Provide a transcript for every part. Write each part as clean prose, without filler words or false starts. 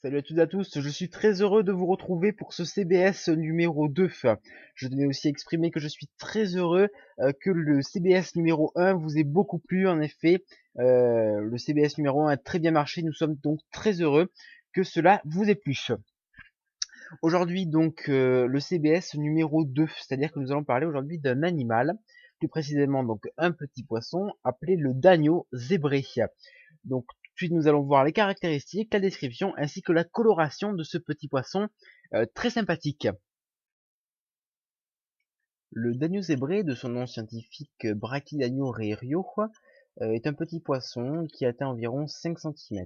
Salut à toutes et à tous, je suis très heureux de vous retrouver pour ce CBS numéro 2. Je tenais aussi à exprimer que je suis très heureux que le CBS numéro 1 vous ait beaucoup plu. En effet, le CBS numéro 1 a très bien marché, nous sommes donc très heureux que cela vous ait plu. Aujourd'hui donc le CBS numéro 2, c'est-à-dire que nous allons parler aujourd'hui d'un animal, plus précisément donc un petit poisson appelé le dagneau zébré. Donc tout de suite nous allons voir les caractéristiques, la description ainsi que la coloration de ce petit poisson très sympathique. Le dagneau zébré, de son nom scientifique Brachydagno rerio, est un petit poisson qui atteint environ 5 cm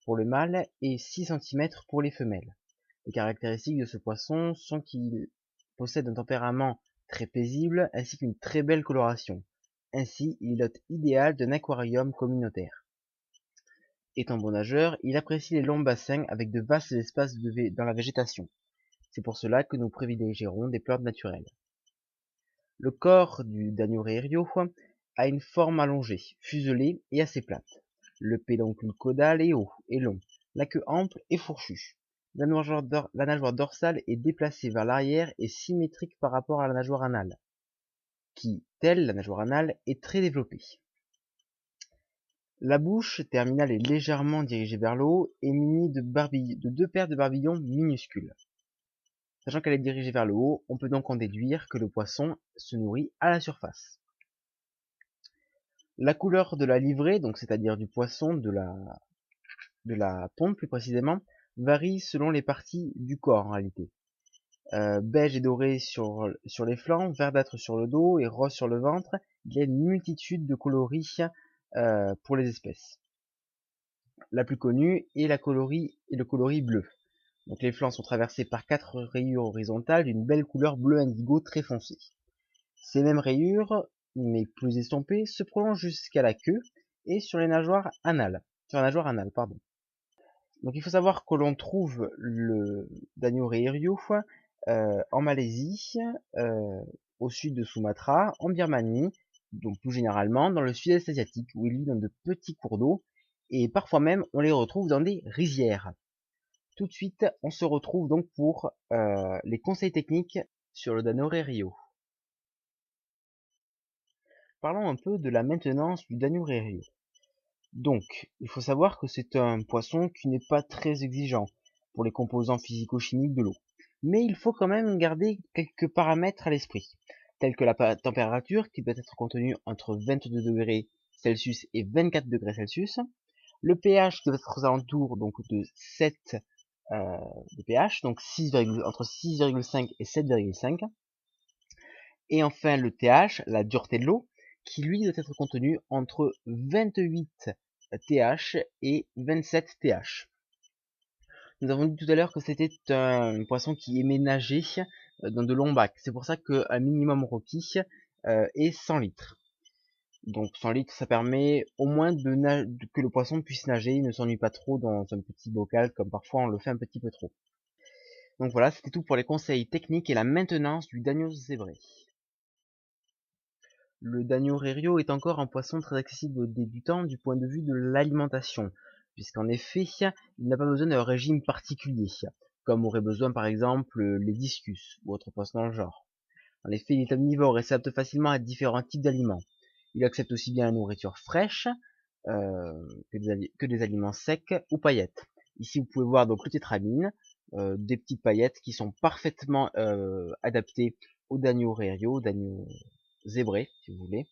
pour le mâle et 6 cm pour les femelles. Les caractéristiques de ce poisson sont qu'il possède un tempérament très paisible ainsi qu'une très belle coloration. Ainsi, il est l'hôte idéal d'un aquarium communautaire. Étant bon nageur, il apprécie les longs bassins avec de vastes espaces dans la végétation. C'est pour cela que nous privilégierons des plantes naturelles. Le corps du Danio a une forme allongée, fuselée et assez plate. Le pédoncule caudal est haut et long, la queue ample et fourchue. La nageoire dorsale est déplacée vers l'arrière et symétrique par rapport à la nageoire anale, qui, telle la nageoire anale, est très développée. La bouche terminale est légèrement dirigée vers le haut et munie de deux paires de barbillons minuscules. Sachant qu'elle est dirigée vers le haut, on peut donc en déduire que le poisson se nourrit à la surface. La couleur de la livrée, donc c'est-à-dire du poisson, de la pompe plus précisément, varie selon les parties du corps en réalité. Beige et doré sur les flancs, verdâtre sur le dos et rose sur le ventre. Il y a une multitude de coloris pour les espèces. La plus connue est le coloris bleu. Donc les flancs sont traversés par 4 rayures horizontales d'une belle couleur bleu indigo très foncée. Ces mêmes rayures, mais plus estompées, se prolongent jusqu'à la queue et sur la nageoire anale, pardon. Donc il faut savoir que l'on trouve le Danio reirio en Malaisie, au sud de Sumatra, en Birmanie, donc plus généralement dans le sud-est asiatique, où il vit dans de petits cours d'eau, et parfois même on les retrouve dans des rizières. Tout de suite, on se retrouve donc pour les conseils techniques sur le Danio reirio. Parlons un peu de la maintenance du Danio reirio. Donc, il faut savoir que c'est un poisson qui n'est pas très exigeant pour les composants physico-chimiques de l'eau. Mais il faut quand même garder quelques paramètres à l'esprit, tels que la température qui doit être contenue entre 22 degrés Celsius et 24 degrés Celsius, le pH qui doit être aux alentours donc de 7 de pH, donc entre 6,5 et 7,5, et enfin le TH, la dureté de l'eau, qui lui doit être contenu entre 28 TH et 27 TH. Nous avons dit tout à l'heure que c'était un poisson qui aimait nager dans de longs bacs. C'est pour ça qu'un minimum requis est 100 litres. Donc 100 litres, ça permet au moins que le poisson puisse nager, il ne s'ennuie pas trop dans un petit bocal comme parfois on le fait un petit peu trop. Donc voilà, c'était tout pour les conseils techniques et la maintenance du Dagno zébré. Le Dagno rerio est encore un poisson très accessible aux débutants du point de vue de l'alimentation, puisqu'en effet, il n'a pas besoin d'un régime particulier, comme auraient besoin par exemple les discus ou autres poissons dans le genre. En effet, il est omnivore et s'adapte facilement à différents types d'aliments. Il accepte aussi bien la nourriture fraîche que des aliments secs ou paillettes. Ici, vous pouvez voir donc le tétramine, des petites paillettes qui sont parfaitement adaptées au Dagno rerio, au Dagno zébré, si vous voulez.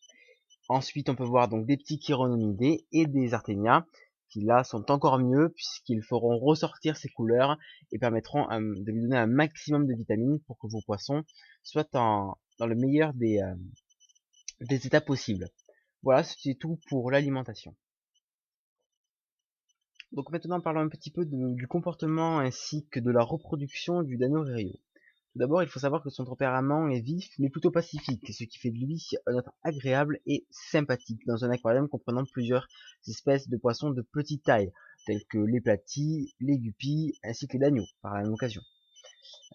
Ensuite, on peut voir donc des petits chironomidés et des artémias, qui là sont encore mieux, puisqu'ils feront ressortir ces couleurs et permettront de lui donner un maximum de vitamines pour que vos poissons soient dans le meilleur des états possibles. Voilà, c'est tout pour l'alimentation. Donc maintenant, parlons un petit peu du comportement ainsi que de la reproduction du Dano rerio. Tout d'abord, il faut savoir que son tempérament est vif, mais plutôt pacifique, ce qui fait de lui un être agréable et sympathique dans un aquarium comprenant plusieurs espèces de poissons de petite taille, tels que les platies, les guppies, ainsi que les dagneaux, par la même occasion.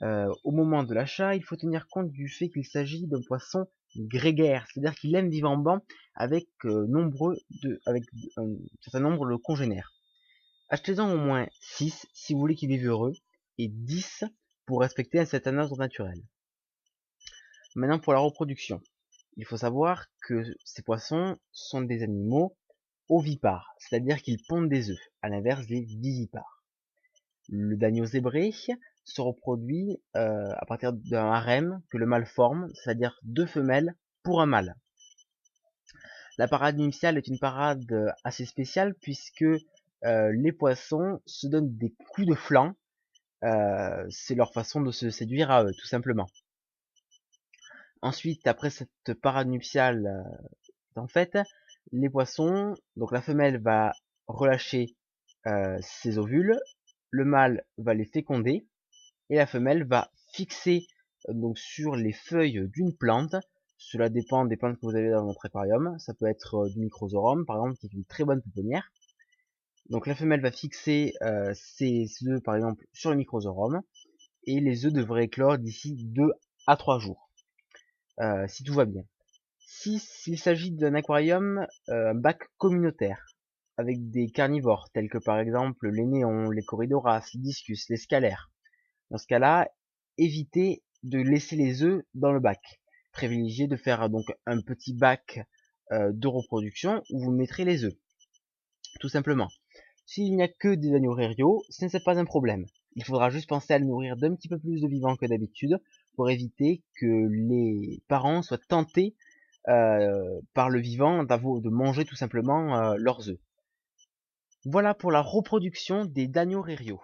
Au moment de l'achat, il faut tenir compte du fait qu'il s'agit d'un poisson grégaire, c'est-à-dire qu'il aime vivre en banc avec, avec un certain nombre de congénères. Achetez-en au moins 6 si vous voulez qu'ils vivent heureux, et 10 pour respecter un certain ordre naturel. Maintenant pour la reproduction. Il faut savoir que ces poissons sont des animaux ovipares, c'est-à-dire qu'ils pondent des œufs, à l'inverse des vivipares. Le d'agneau zébré se reproduit à partir d'un harem que le mâle forme, c'est-à-dire 2 femelles pour un mâle. La parade nuptiale est une parade assez spéciale puisque les poissons se donnent des coups de flanc. C'est leur façon de se séduire à eux, tout simplement. Ensuite, après cette parade nuptiale, en fait, les poissons, donc la femelle va relâcher ses ovules, le mâle va les féconder, et la femelle va fixer donc sur les feuilles d'une plante. Cela dépend des plantes que vous avez dans votre aquarium. Ça peut être du microzorum, par exemple, qui est une très bonne pouponnière. Donc la femelle va fixer ses œufs, par exemple, sur le microzorum, et les œufs devraient éclore d'ici 2 à 3 jours, si tout va bien. S'il s'agit d'un aquarium, un bac communautaire, avec des carnivores, tels que par exemple les néons, les corridoras, les discus, les scalaires, dans ce cas-là, évitez de laisser les œufs dans le bac. Privilégiez de faire donc un petit bac de reproduction où vous mettrez les œufs, tout simplement. S'il n'y a que des agneaux rériaux, ce n'est pas un problème. Il faudra juste penser à le nourrir d'un petit peu plus de vivants que d'habitude pour éviter que les parents soient tentés par le vivant de manger tout simplement leurs œufs. Voilà pour la reproduction des Dagno Rerio.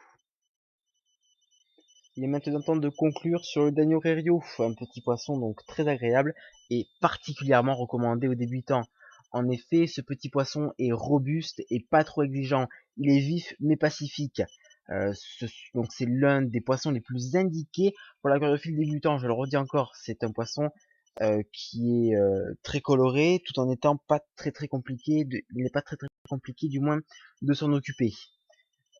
Il est maintenant temps de conclure sur le Dagno Rerio, un petit poisson donc très agréable et particulièrement recommandé aux débutants. En effet, ce petit poisson est robuste et pas trop exigeant. Il est vif mais pacifique. Donc c'est l'un des poissons les plus indiqués pour l'aquariophile débutant. Je le redis encore, c'est un poisson qui est très coloré tout en étant pas très compliqué. Il n'est pas très compliqué du moins de s'en occuper.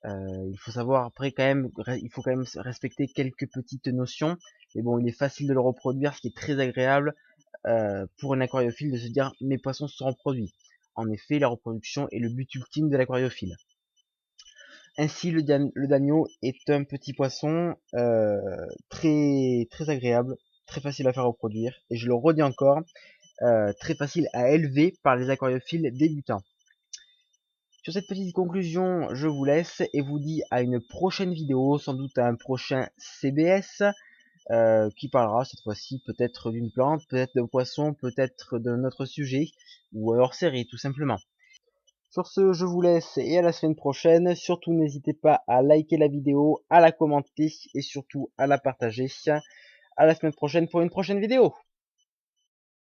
Il faut savoir après quand même, il faut quand même respecter quelques petites notions. Mais bon, il est facile de le reproduire, ce qui est très agréable pour un aquariophile de se dire mes poissons se sont reproduits. En effet, la reproduction est le but ultime de l'aquariophile. Ainsi, le Dagno est un petit poisson très agréable, très facile à faire reproduire, et je le redis encore, très facile à élever par les aquariophiles débutants. Sur cette petite conclusion, je vous laisse et vous dis à une prochaine vidéo, sans doute à un prochain CBS, qui parlera cette fois-ci peut-être d'une plante, peut-être d'un poisson, peut-être d'un autre sujet, ou hors série tout simplement. Sur ce, je vous laisse et à la semaine prochaine. Surtout, n'hésitez pas à liker la vidéo, à la commenter et surtout à la partager. À la semaine prochaine pour une prochaine vidéo.